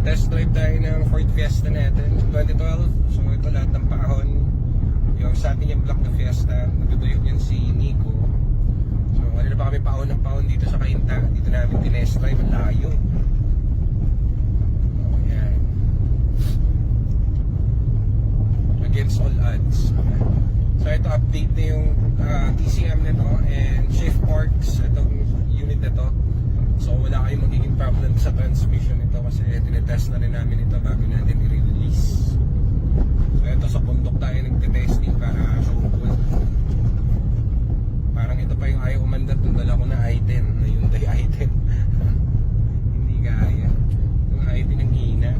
test drive tayo ng Ford Fiesta natin 2012. So ito lahat ng paahon. Yung sa atin yung black na Fiesta, nagduduyog yan si Nico. So kanina pa kami paahon ng paahon dito sa Cainta. Dito namin tinest drive, ang layo. So yan, against all odds. So ito update na yung TCM nito and shift forks itong unit nito. So wala kayong magiging problem sa transmission nito kasi tinetest na rin namin ito bago natin i-release. So ito sa bundok tayo nagte-testing para sure. Parang ito pa yung ayaw umandat nung dala ko na i10, na Hyundai i10. Hindi kaya. Yung i10 ang hina.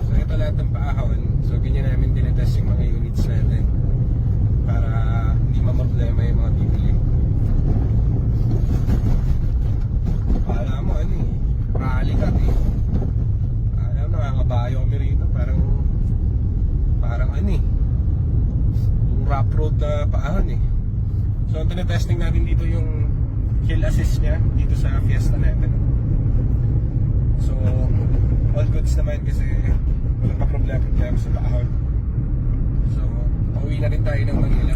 So ito lahat ng paahon. So ganyan namin tinetest yung mga units natin para hindi ma-problema yung mga bibili. Akala mo ano eh, makalikat eh. Alam, nakakabayo kami rito. Parang ano eh, yung rough road na paahon eh. So ang tinetesting natin dito yung hill assist nya dito sa Fiesta natin. So all goods naman kasi walang ka problema sa paahon. So pauwi na rin tayo ng Manila